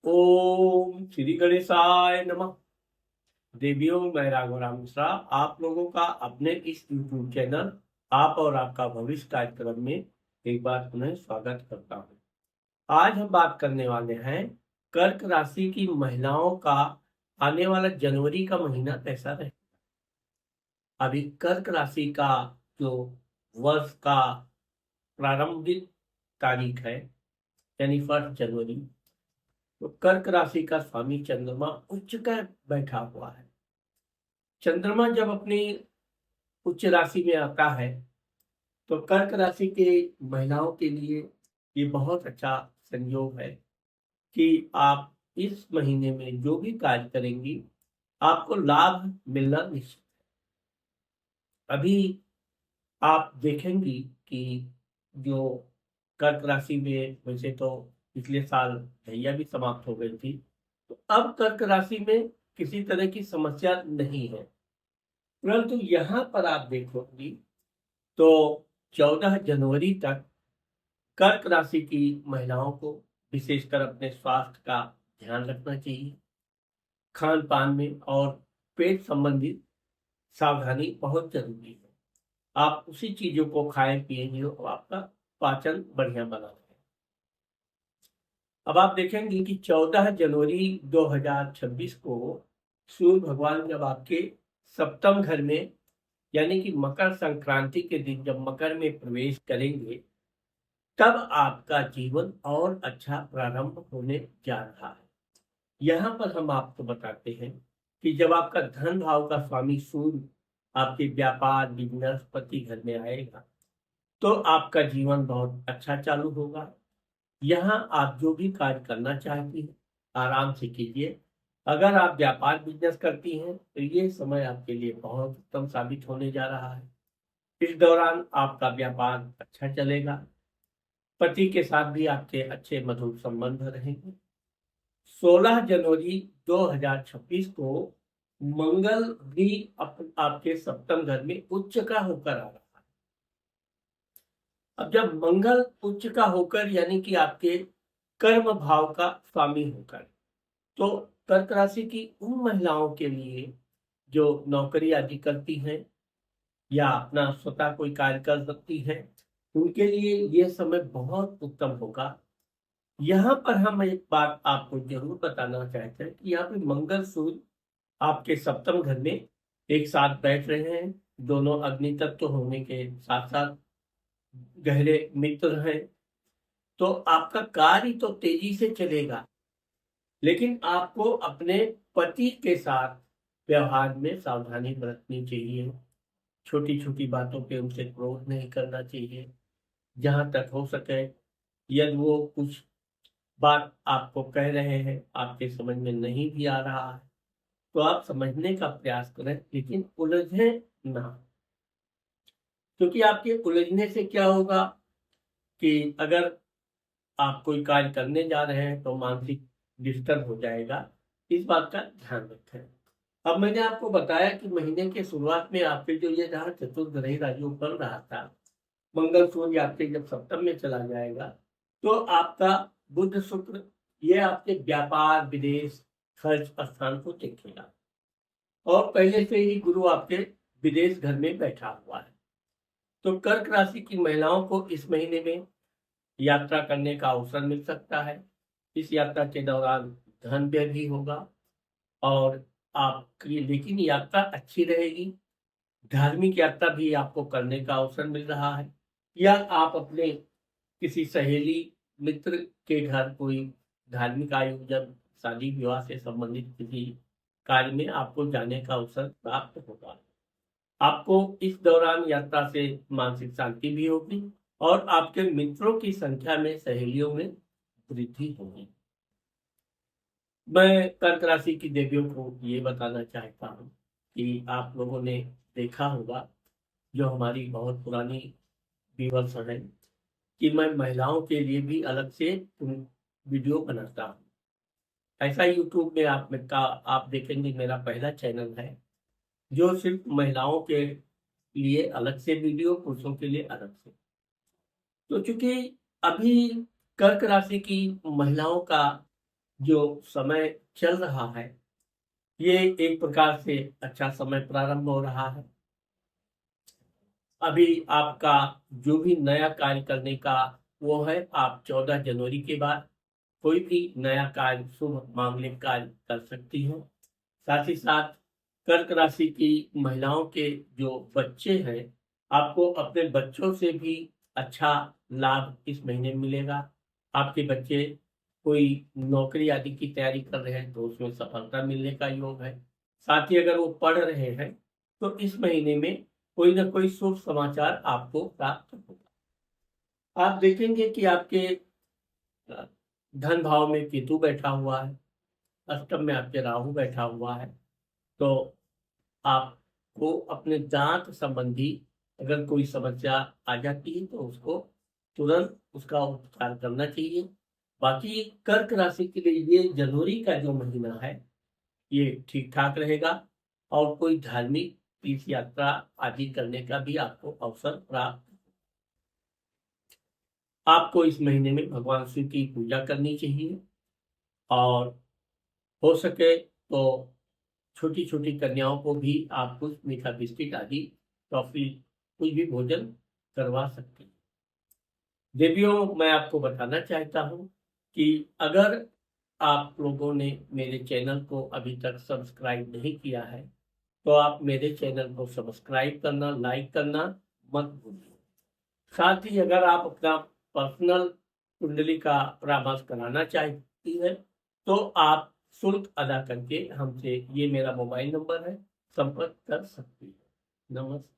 ओम श्री गणेशाय नमः। देवियों, मैं राघवराम मिश्रा आप लोगों का अपने इस यूट्यूब चैनल आप और आपका भविष्य कार्यक्रम में एक बार पुनः स्वागत करता हूँ। आज हम बात करने वाले हैं कर्क राशि की महिलाओं का आने वाला जनवरी का महीना कैसा रहे। अभी कर्क राशि का जो वर्ष का प्रारंभिक तारीख है यानी 1 जनवरी, तो कर्क राशि का स्वामी चंद्रमा उच्च का बैठा हुआ है। चंद्रमा जब अपनी उच्च राशि में आता है तो कर्क राशि के महिलाओं के लिए ये बहुत अच्छा संयोग है कि आप इस महीने में जो भी कार्य करेंगी आपको लाभ मिलना निश्चित। अभी आप देखेंगी कि जो कर्क राशि में वैसे तो पिछले साल ढैया भी समाप्त हो गई थी, तो अब कर्क राशि में किसी तरह की समस्या नहीं है। परंतु यहाँ पर आप देखोगी तो 14 जनवरी तक कर्क राशि की महिलाओं को विशेषकर अपने स्वास्थ्य का ध्यान रखना चाहिए। खान पान में और पेट संबंधित सावधानी बहुत जरूरी है। आप उसी चीजों को खाएं पिएंगे तो आपका पाचन बढ़िया बना रहेगा। अब आप देखेंगे कि 14 जनवरी 2026 को सूर्य भगवान जब आपके सप्तम घर में यानी कि मकर संक्रांति के दिन जब मकर में प्रवेश करेंगे तब आपका जीवन और अच्छा प्रारंभ होने जा रहा है। यहाँ पर हम आपको बताते हैं कि जब आपका धन भाव का स्वामी सूर्य आपके व्यापार बिजनेस पति घर में आएगा तो आपका जीवन बहुत अच्छा चालू होगा। यहाँ आप जो भी कार्य करना चाहती हैं आराम से कीजिए। अगर आप व्यापार बिजनेस करती हैं तो ये समय आपके लिए बहुत उत्तम साबित होने जा रहा है। इस दौरान आपका व्यापार अच्छा चलेगा। पति के साथ भी आपके अच्छे मधुर संबंध रहेंगे। 16 जनवरी 2026 को मंगल भी आपके सप्तम घर में उच्च का होकर आ रहा है। अब जब मंगल उच्च का होकर यानी कि आपके कर्म भाव का स्वामी होकर, तो कर्क राशि की उन महिलाओं के लिए जो नौकरी आदि करती हैं या अपना स्वतः कोई कार्य कर सकती हैं, उनके लिए यह समय बहुत उत्तम होगा। यहाँ पर हम एक बात आपको जरूर बताना चाहते हैं कि यहाँ पे मंगल सूर्य आपके सप्तम घर में एक साथ बैठ रहे हैं। दोनों अग्नि तत्व होने के साथ साथ गहरे मित्र हैं। तो आपका कार्य तो तेजी से चलेगा, लेकिन आपको अपने पति के साथ व्यवहार में सावधानी बरतनी चाहिए। छोटी छोटी बातों पे उनसे क्रोध नहीं करना चाहिए। जहां तक हो सके यदि वो कुछ बात आपको कह रहे हैं आपके समझ में नहीं भी आ रहा है तो आप समझने का प्रयास करें, लेकिन उलझे ना। क्योंकि आपके उलझने से क्या होगा कि अगर आप कोई कार्य करने जा रहे हैं तो मानसिक डिस्टर्ब हो जाएगा। इस बात का ध्यान रखें। अब मैंने आपको बताया कि महीने के शुरुआत में आपके जो ये जहाँ चतुर्ग्रही राजयोग बन रहा था, मंगल सूर्य आपके जब सप्तम में चला जाएगा तो आपका बुध शुक्र ये आपके व्यापार विदेश खर्च स्थान को देखेगा। और पहले से ही गुरु आपके विदेश घर में बैठा हुआ है। तो कर्क राशि की महिलाओं को इस महीने में यात्रा करने का अवसर मिल सकता है। इस यात्रा के दौरान धन व्यय भी होगा और आपकी लेकिन यात्रा अच्छी रहेगी। धार्मिक यात्रा भी आपको करने का अवसर मिल रहा है, या आप अपने किसी सहेली मित्र के घर कोई धार्मिक आयोजन शादी विवाह से संबंधित किसी कार्य में आपको जाने का अवसर प्राप्त होगा। आपको इस दौरान यात्रा से मानसिक शांति भी होगी और आपके मित्रों की संख्या में सहेलियों में वृद्धि होगी। मैं कर्क राशि की देवियों को ये बताना चाहता हूँ कि आप लोगों ने देखा होगा, जो हमारी बहुत पुरानी व्यूअर्स हैं, कि मैं महिलाओं के लिए भी अलग से वीडियो बनाता हूँ। ऐसा यूट्यूब में आप देखेंगे मेरा पहला चैनल है जो सिर्फ महिलाओं के लिए अलग से वीडियो, पुरुषों के लिए अलग से। तो चूंकि अभी कर्क राशि की महिलाओं का जो समय चल रहा है ये एक प्रकार से अच्छा समय प्रारंभ हो रहा है। अभी आपका जो भी नया कार्य करने का वो है, आप 14 जनवरी के बाद कोई भी नया कार्य, शुभ मांगलिक कार्य कर सकती हो। साथ ही साथ कर्क राशि की महिलाओं के जो बच्चे हैं, आपको अपने बच्चों से भी अच्छा लाभ इस महीने में मिलेगा। आपके बच्चे कोई नौकरी आदि की तैयारी कर रहे हैं तो उसमें सफलता मिलने का योग है। साथ ही अगर वो पढ़ रहे हैं तो इस महीने में कोई ना कोई शुभ समाचार आपको प्राप्त होगा। आप देखेंगे कि आपके धन भाव में केतु बैठा हुआ है, अष्टम में आपके राहु बैठा हुआ है। तो आपको अपने दांत संबंधी अगर कोई समस्या आ जाती है तो उसको तुरंत उसका उपचार करना चाहिए। बाकी कर्क राशि के लिए ये जनवरी का जो महीना है ये ठीक ठाक रहेगा और कोई धार्मिक तीर्थ यात्रा आदि करने का भी आपको अवसर प्राप्त। आपको इस महीने में भगवान शिव की पूजा करनी चाहिए और हो सके तो छोटी छोटी कन्याओं को भी आप कुछ मीठा बिस्किट आदि, टॉफी, कुछ भी भोजन करवा सकते हैं। देवियों, मैं आपको बताना चाहता हूँ कि अगर आप लोगों ने मेरे चैनल को अभी तक सब्सक्राइब नहीं किया है तो आप मेरे चैनल को सब्सक्राइब करना, लाइक करना मत भूलिए। साथ ही अगर आप अपना पर्सनल कुंडली का परामर्श कराना चाहती है तो आप शुल्क अदा करके हमसे, ये मेरा मोबाइल नंबर है, संपर्क कर सकती है। नमस्ते।